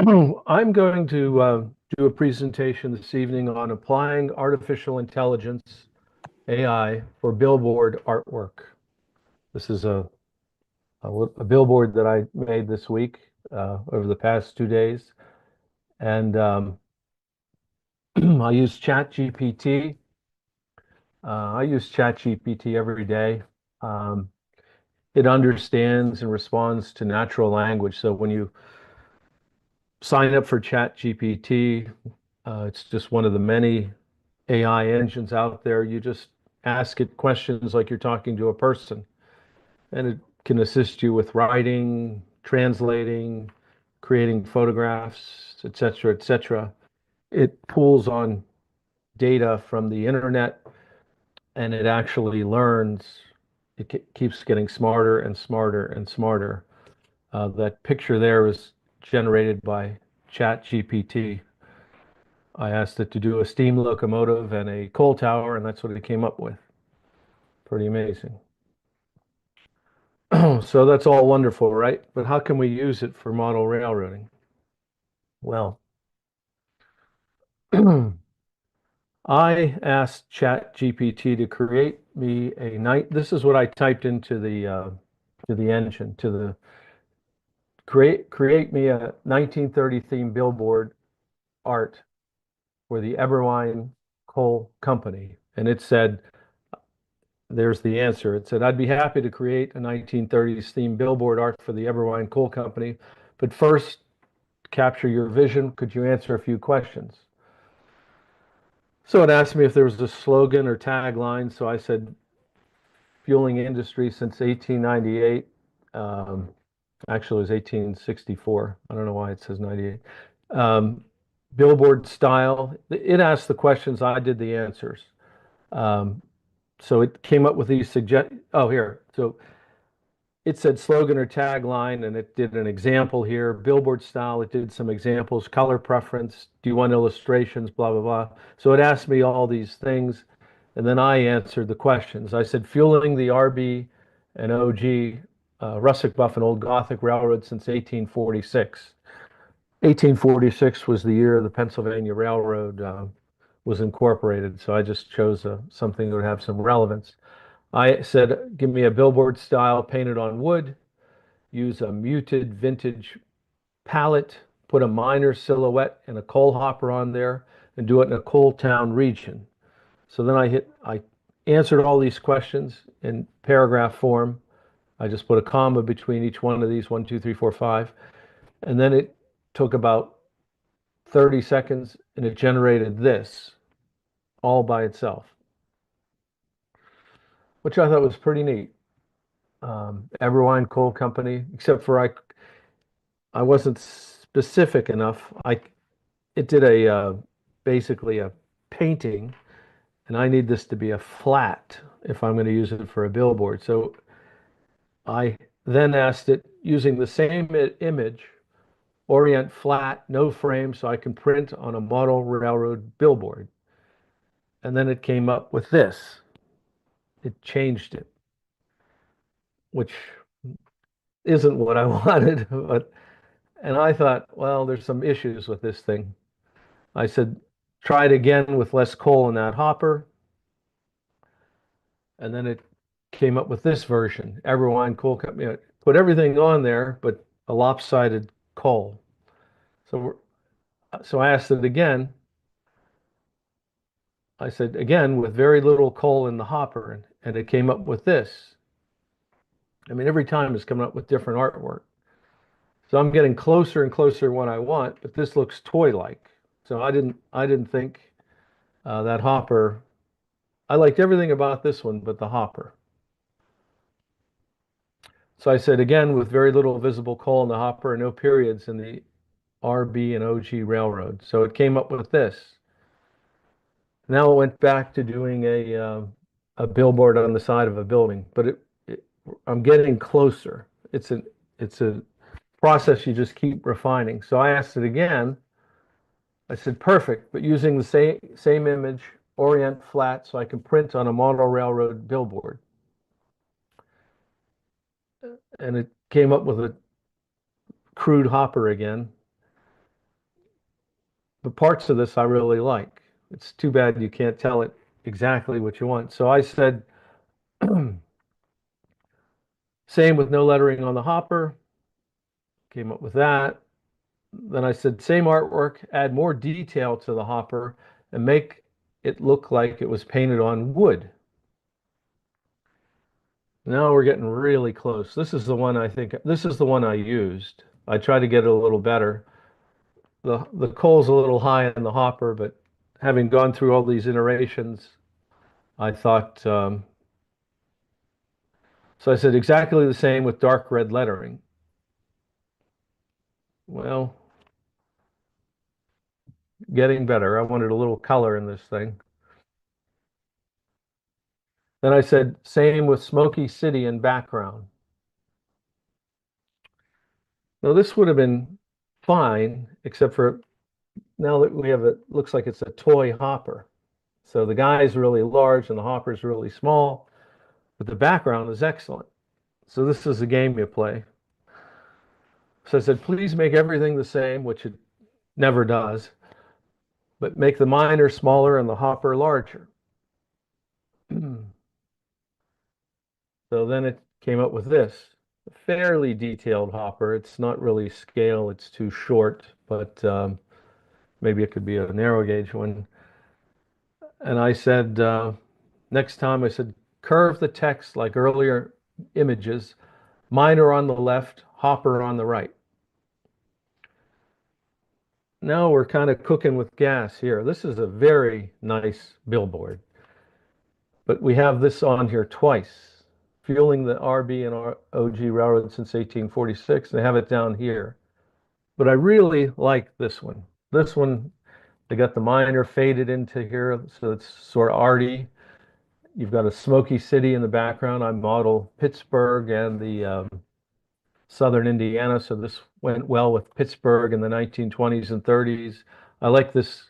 I'm going to do a presentation this evening on applying artificial intelligence, AI, for billboard artwork. This is a billboard that I made this week, over the past 2 days. And I use ChatGPT. I use ChatGPT every day. Um, it understands and responds to natural language. So when you sign up for ChatGPT, it's just one of the many AI engines out there. You just ask it questions like you're talking to a person, and it can assist you with writing, translating, creating photographs, etc., etc. It pulls on data from the internet, and it actually learns. It keeps getting smarter and smarter and smarter. That picture there was generated by ChatGPT. I asked it to do a steam locomotive and a coal tower, and that's what it came up with. Pretty amazing. So that's all wonderful, right? But how can we use it for model railroading? Well, I asked ChatGPT to create me a night. This is what I typed into the engine to the create me a 1930 theme billboard art for the Eberwein Coal Company, and it said, there's the answer. It said, I'd be happy to create a 1930s themed billboard art for the Eberwein Coal Company, but first, to capture your vision, could you answer a few questions? So it asked me if there was a slogan or tagline. So I said, fueling industry since 1898. Um, Actually, it was 1864. I don't know why it says 98. Um, Billboard style. It asked the questions. I did the answers. Um, so it came up with these suggest. Oh, here. So it said slogan or tagline, and it did an example here. Billboard style, it did some examples. Color preference, do you want illustrations, blah, blah, blah. So it asked me all these things, and then I answered the questions. I said, fueling the RB and OG, Rustic, Buff, and Old Gothic Railroad since 1846. 1846 was the year the Pennsylvania Railroad was incorporated, so I just chose something that would have some relevance. I said, give me a billboard style painted on wood, use a muted vintage palette, put a minor silhouette and a coal hopper on there, and do it in a coal town region. So then I answered all these questions in paragraph form. I just put a comma between each one of these, 1, 2, 3, 4, 5. And then it took about 30 seconds and it generated this all by itself, which I thought was pretty neat. Everwine Coal Company, except for I wasn't specific enough. It did basically a painting, and I need this to be a flat if I'm going to use it for a billboard. So I then asked it using the same image, orient flat, no frame, so I can print on a model railroad billboard. And then it came up with this. It changed it, which isn't what I wanted, but and I thought, well, there's some issues with this thing. I said, try it again with less coal in that hopper. And then it came up with this version. Everwine Coal Company put everything on there, but a lopsided coal. So I asked it again. I said, again, with very little coal in the hopper. And it came up with this. I mean, every time it's coming up with different artwork. So I'm getting closer and closer to what I want, but this looks toy-like. So I didn't think that hopper. I liked everything about this one, but the hopper. So I said again, with very little visible coal in the hopper and no periods in the RB and OG railroad. So it came up with this. Now it went back to doing a billboard on the side of a building, but I'm getting closer. It's a process you just keep refining. So I asked it again. I said, perfect, but using the same image, orient flat, so I can print on a model railroad billboard. And it came up with a crude hopper again. but parts of this I really like. It's too bad you can't tell it exactly what you want. So I said, same with no lettering on the hopper, came up with that. Then I said, same artwork, add more detail to the hopper and make it look like it was painted on wood. Now we're getting really close. This is the one I think, this is the one I used. I tried to get it a little better. The coal's a little high in the hopper, but having gone through all these iterations, I thought, so I said exactly the same with dark red lettering. Well, getting better. I wanted a little color in this thing. Then I said, same with Smoky City in background. Now this would have been fine, except for now that we have it, looks like it's a toy hopper. So the guy's really large and the hopper's really small, but the background is excellent. So this is a game you play. So I said, please make everything the same, which it never does, but make the miner smaller and the hopper larger. So then it came up with this fairly detailed hopper. It's not really scale, it's too short, but maybe it could be a narrow gauge one. And I said, next time I said, curve the text like earlier images, miner on the left, hopper on the right. Now we're kind of cooking with gas here. This is a very nice billboard, but we have this on here twice, fueling the RB and OG Railroad since 1846. They have it down here, but I really like this one. This one, they got the miner faded into here, so it's sort of arty. You've got a smoky city in the background. I model Pittsburgh and the southern Indiana, so this went well with Pittsburgh in the 1920s and 30s. I like this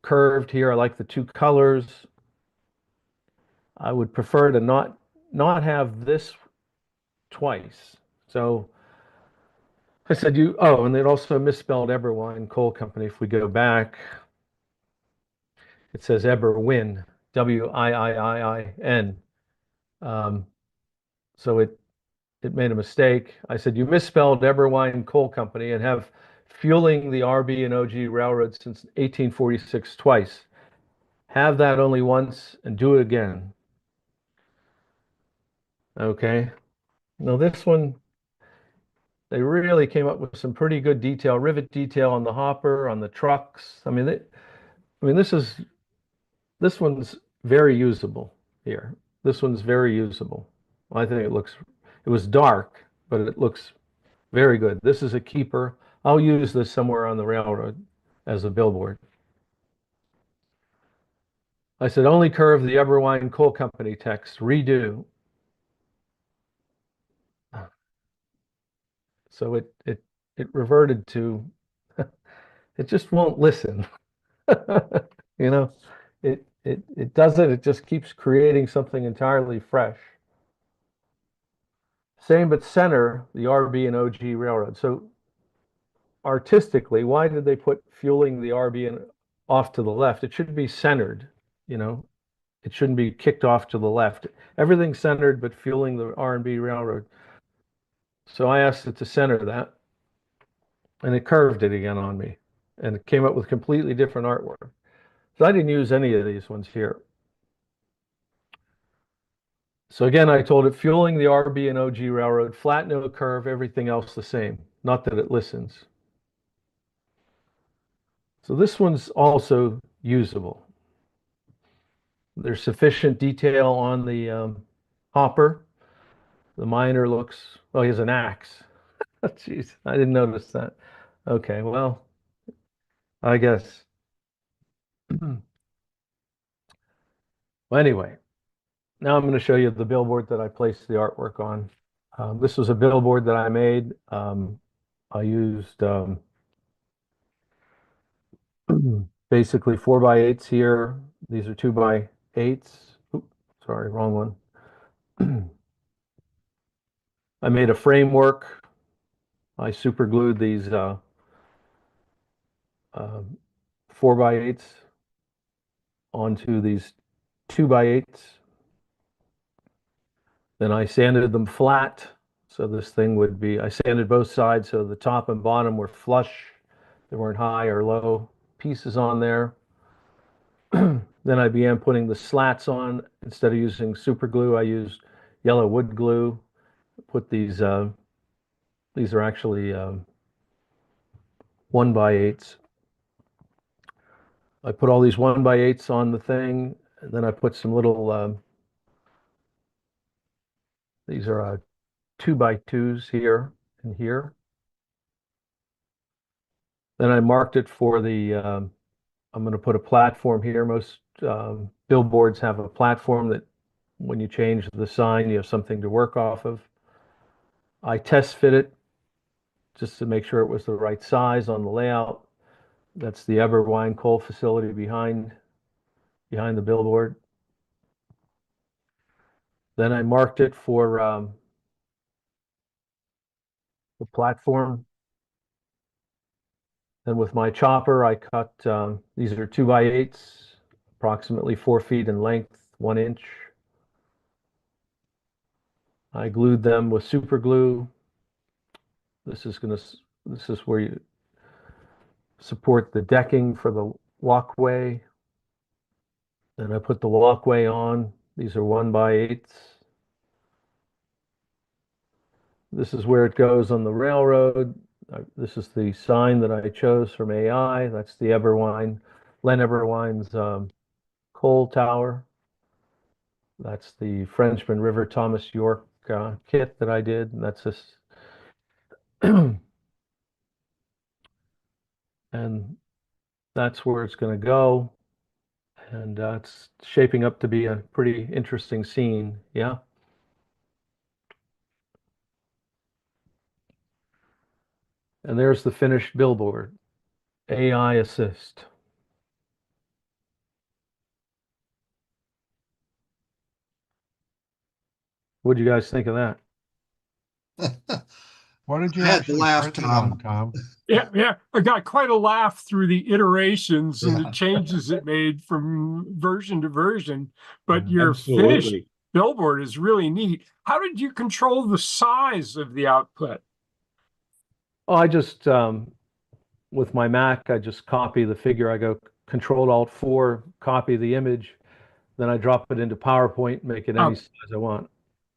curved here. I like the two colors. I would prefer to not have this twice. So I said oh, and it also misspelled Eberwine Coal Company. If we go back, it says Eberwin, Wiiin. So it made a mistake. I said, you misspelled Eberwine Coal Company and have fueling the RB and OG Railroad since 1846 twice. Have that only once and do it again. Okay. Now this one, they really came up with some pretty good detail, rivet detail on the hopper, on the trucks. I mean, this one's very usable here. This one's very usable. I think it was dark, but it looks very good. This is a keeper. I'll use this somewhere on the railroad as a billboard. I said, only curve the Eberwine Coal Company text, redo. So it reverted to, it just won't listen. You know, it does it just keeps creating something entirely fresh. Same but center the RB and OG Railroad. So artistically, why did they put fueling the RB and off to the left? It should be centered, you know. It shouldn't be kicked off to the left. Everything's centered but fueling the R&B Railroad. So I asked it to center that, and it curved it again on me, and it came up with completely different artwork. So I didn't use any of these ones here. So again, I told it fueling the RB and OG Railroad, flat no curve, everything else the same. Not that it listens. So this one's also usable. There's sufficient detail on the hopper. The miner looks, well, he has an axe. Jeez, I didn't notice that. Okay, well, I guess. Well, anyway, now I'm going to show you the billboard that I placed the artwork on. This was a billboard that I made. I used basically 4x8s here. These are 2x8s. Oops, sorry, wrong one. I made a framework. I super glued these um, 4x8s onto these 2x8s. Then I sanded them flat. So this thing would be, I sanded both sides so the top and bottom were flush. There weren't high or low pieces on there. Then I began putting the slats on. Instead of using super glue, I used yellow wood glue. Put these are actually 1x8s. I put all these 1x8s on the thing. And then I put some little, these are 2x2s here and here. Then I marked it for I'm going to put a platform here. Most billboards have a platform that when you change the sign, you have something to work off of. I test fit it just to make sure it was the right size on the layout. That's the Eber Wine Coal facility behind the billboard. Then I marked it for the platform. Then with my chopper, I cut, these are 2x8s, approximately 4 feet in length, 1 inch. I glued them with super glue. This is where you support the decking for the walkway. Then I put the walkway on. These are 1x8s. This is where it goes on the railroad. This is the sign that I chose from AI. That's the Len Eberwine's coal tower. That's the Frenchman River Thomas York kit that I did. And that's this. And that's where it's going to go. And it's shaping up to be a pretty interesting scene. Yeah. And there's the finished billboard. AI assist. What do you guys think of that? What did you I had to actually laugh, print it on, Tom. Tom? Yeah, yeah. I got quite a laugh through the iterations and the Yeah, changes it made from version to version. But Yeah. your finished Absolutely. billboard is really neat. How did you control the size of the output? Oh, with my Mac, I just copy the figure. I go Control Alt 4, copy the image, then I drop it into PowerPoint, make it any Oh, size I want.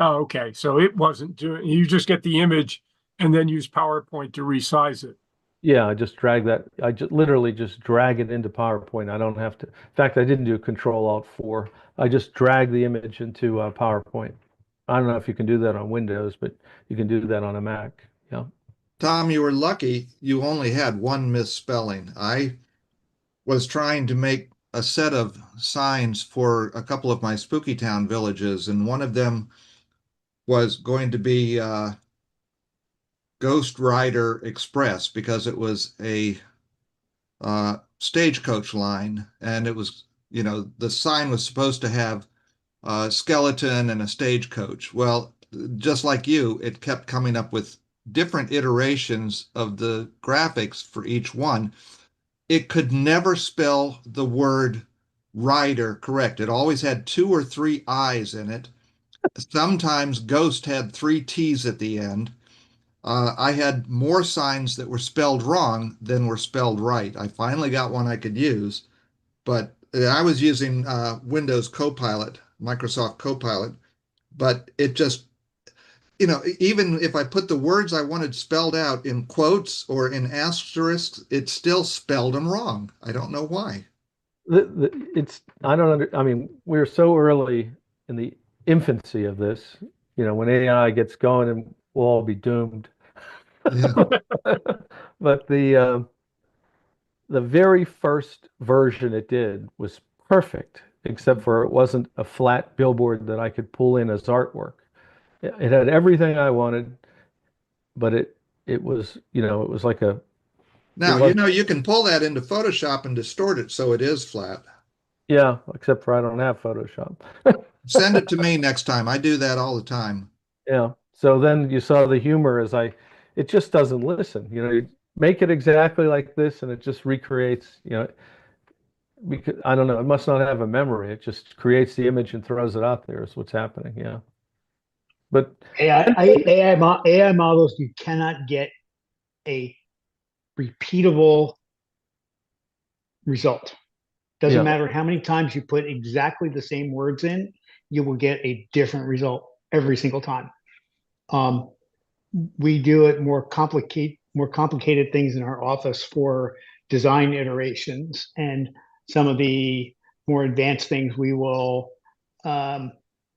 oh, okay. So it wasn't doing, you just get the image and then use PowerPoint to resize it. Yeah, I just drag that. I just literally just drag it into PowerPoint. I don't have to. In fact, I didn't do Control Alt 4. I just drag the image into PowerPoint. I don't know if you can do that on Windows, but you can do that on a Mac. Yeah. Tom, you were lucky you only had one misspelling. I was trying to make a set of signs for a couple of my Spooky Town villages, and one of them was going to be Ghost Rider Express because it was a stagecoach line, and it was, the sign was supposed to have a skeleton and a stagecoach. Well, just like you, it kept coming up with different iterations of the graphics for each one. It could never spell the word rider correct. It always had two or three I's in it. Sometimes Ghost had three T's at the end. I had more signs that were spelled wrong than were spelled right. I finally got one I could use, but I was using Windows Copilot, Microsoft Copilot, but it just, even if I put the words I wanted spelled out in quotes or in asterisks, it still spelled them wrong. I don't know why. I don't I mean, we're so early in the infancy of this. When AI gets going, and we'll all be doomed. Yeah. But the very first version it did was perfect, except for it wasn't a flat billboard that I could pull in as artwork. It had everything I wanted, but it was, it was like it Now, was, you can pull that into Photoshop and distort it so it is flat. yeah, except for I don't have Photoshop. Send it to me next time. I do that all the time. Yeah. So then you saw the humor it just doesn't listen. make it exactly like this, and it just recreates, because I don't know, it must not have a memory. It just creates the image and throws it out there is what's happening. Yeah. But AI models, you cannot get a repeatable result. Doesn't yeah, matter how many times you put exactly the same words in, you will get a different result every single time. We do it more complicated things in our office for design iterations, and some of the more advanced things we will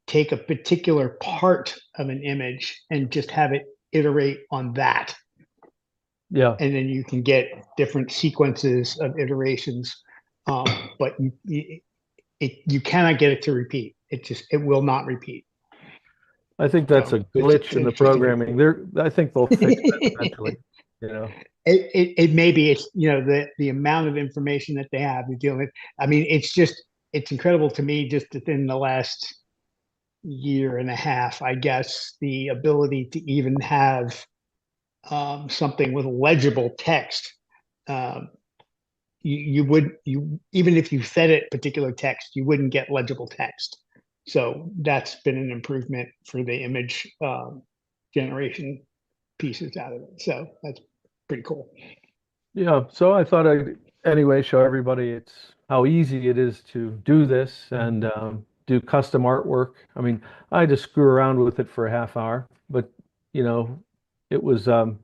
take a particular part of an image and just have it iterate on that, yeah. and then you can get different sequences of iterations. But you cannot get it to repeat. It will not repeat. I think that's a So glitch in the programming. I think they'll fix that eventually. It may be, it's, the amount of information that they have to deal with. I mean, it's incredible to me, just within the last year and a half, I guess, the ability to even have something with legible text. Even if you fed it particular text, you wouldn't get legible text. So that's been an improvement for the image generation pieces out of it. So that's pretty cool. Yeah. So I thought I'd anyway show everybody how easy it is to do this and do custom artwork. I mean, I had to screw around with it for a half hour, but you know, it was um,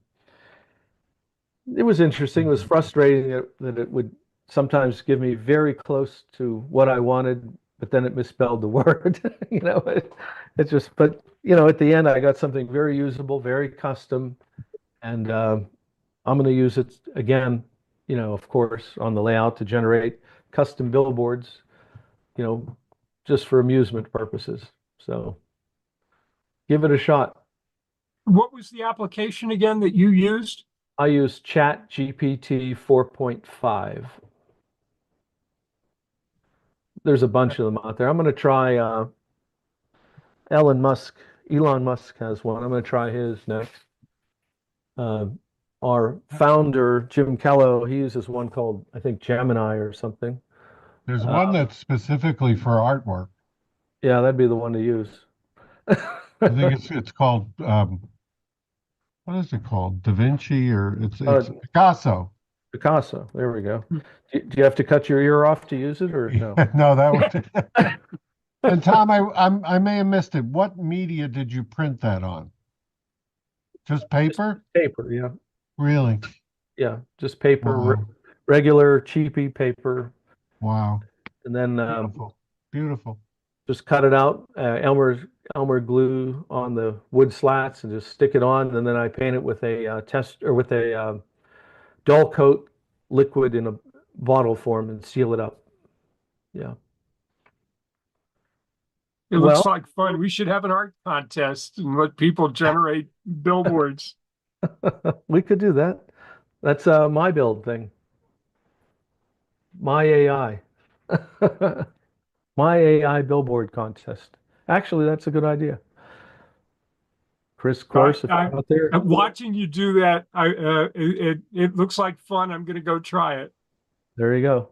it was interesting. It was frustrating that it would sometimes give me very close to what I wanted, but then it misspelled the word. It just, but at the end, I got something very usable, very custom, and I'm going to use it again, of course, on the layout to generate custom billboards, you know, just for amusement purposes. So give it a shot. What was the application again that you used? I use ChatGPT 4.5. There's a bunch of them out there. I'm going to try Elon Musk. Elon Musk has one. I'm going to try his next. Uh, our founder, Jim Kello, he uses one called, I think, Gemini or something. There's one that's specifically for artwork. Yeah, that'd be the one to use. I think it's called what is it called? Da Vinci, or it's Picasso. Picasso. There we go. Do you have to cut your ear off to use it, or no? No, that would. And Tom, I may have missed it. What media did you print that on? Just paper? Just paper, yeah. Really? Yeah, just paper, Wow. regular cheapy paper. Wow. And then Beautiful. Beautiful. just cut it out, Elmer glue on the wood slats and just stick it on, and then I paint it with a with a dull coat liquid in a bottle form and seal it up. Yeah. It looks like fun. We should have an art contest and let people generate billboards. We could do that. That's my build thing. My AI. My AI billboard contest. Actually, that's a good idea. Chris Course, if you're out there. I'm watching you do that. It looks like fun. I'm going to go try it. There you go.